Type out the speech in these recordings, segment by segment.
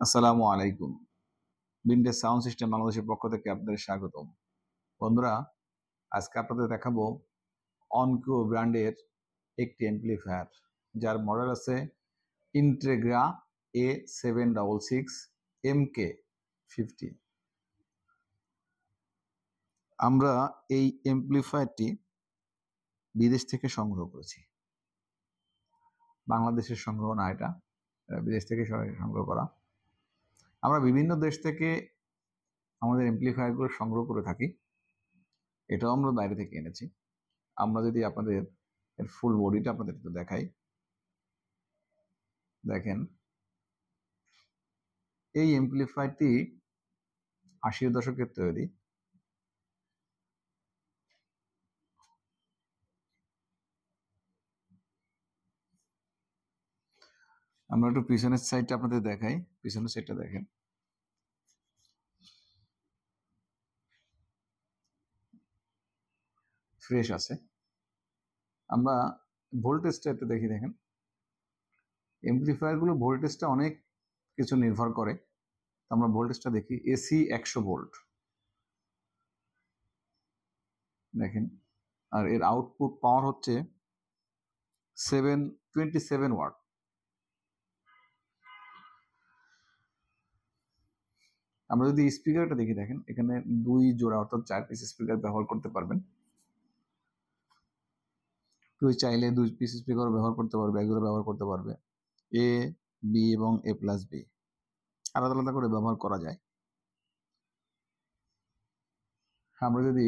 আসসালামু আলাইকুম। বিন্ডেজ sound system বাংলাদেশের পক্ষ থেকে আপনাদের স্বাগতম। বন্ধুরা, আজকে আপনাদের দেখাবো অনকিও ব্র্যান্ডের একটি অ্যাম্প্লিফায়ার, যার মডেল আছে ইন্টেগ্রা A766 MK50। আমরা এই অ্যাম্প্লিফায়ারটি বিদেশ থেকে সংগ্রহ করেছি। বাংলাদেশের সংগ্রহ না, এটা বিদেশ থেকে সংগ্রহ করা। আমরা বিভিন্ন দেশ থেকে আমাদের অ্যাম্প্লিফায়ারগুলো সংগ্রহ করে থাকি। এটাও আমরা বাইরে থেকে এনেছি। আমরা যদি আপনাদের এর ফুল বডিটা আপনাদের একটু দেখাই, দেখেন এই অ্যাম্প্লিফায়ারটি 80-এর দশকের তৈরি। আমরা একটু পিছনের সাইডটা আপনাদের দেখাই। পিছনের সাইডটা দেখেন, ফ্রেশ আছে। আমরা ভোল্টেজটা একটু দেখি। দেখেন, অ্যাম্প্লিফায়ারগুলো ভোল্টেজটা অনেক কিছু নির্ভর করে। আমরা ভোল্টেজটা দেখি, এসি 100 ভোল্ট দেখেন, আর এর আউটপুট পাওয়ার হচ্ছে 727 ওয়াট। আমরা যদি স্পিকারটা দেখি, দেখেন এখানে 2 জোড়া অর্থাৎ 4 পিস স্পিকার ব্যবহার করতে পারবেন। কেউ চাইলে 2 পিস স্পিকার ব্যবহার করতে পারবে, এগুলো ব্যবহার করতে পারবে। এ, বি এবং A+B আলাদা আলাদা করে ব্যবহার করা যায়। আমরা যদি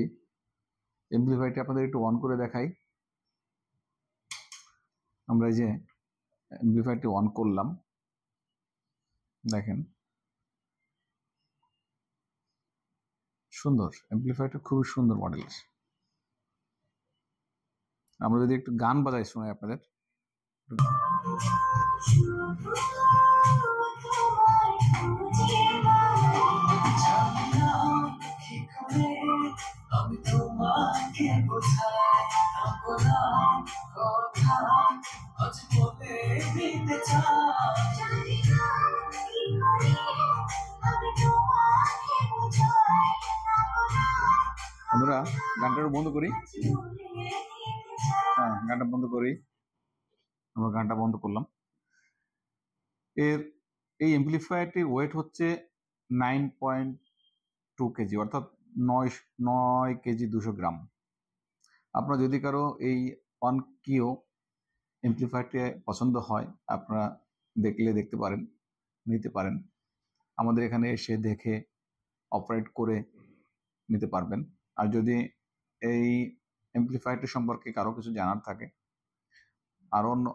অ্যাম্প্লিফায়ারটি আপনাদের একটু অন করে দেখাই, আমরা এই যে অ্যাম্প্লিফায়ারটি অন করলাম, দেখেন সুন্দর অ্যাম্প্লিফায়ারটা, খুবই সুন্দর মডেল। আমরা যদি একটু গান বাজাই শোনাই আপনাদের, বন্ধুরা গানটা বন্ধ করি। হ্যাঁ, গানটা বন্ধ করি। আমরা গানটা বন্ধ করলাম। এই অ্যাম্প্লিফায়ারটির ওয়েট হচ্ছে 9.2 কেজি, অর্থাৎ 9 কেজি 200 গ্রাম। আপনারা যদি কারো এই অনকিও অ্যাম্প্লিফায়ারটি পছন্দ হয়, আপনারা দেখতে পারেন, নিতে পারেন। আমাদের এখানে এসে দেখে অপারেট করে নিতে পারবেন। আর যদি এই অ্যাম্প্লিফায়ারটি সম্পর্কে কারো কিছু জানার থাকে,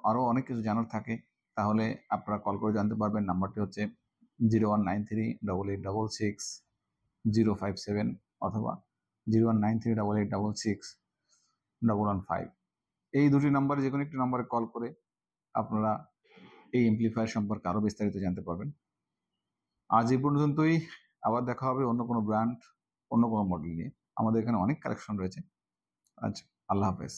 আরও অনেক কিছু জানার থাকে, তাহলে আপনারা কল করে জানতে পারবেন। নাম্বারটি হচ্ছে 019388666057 অথবা 019388661115। এই দুটি নাম্বারে যে কোনো একটি নাম্বারে কল করে আপনারা এই অ্যাম্প্লিফায়ার সম্পর্কে আরও বিস্তারিত জানতে পারবেন। আজ এই পর্যন্তই। আবার দেখা হবে অন্য কোনো ব্র্যান্ড, অন্য কোনো মডেল নিয়ে। আমাদের এখানে অনেক কালেকশন রয়েছে। আচ্ছা, আল্লাহ হাফেজ।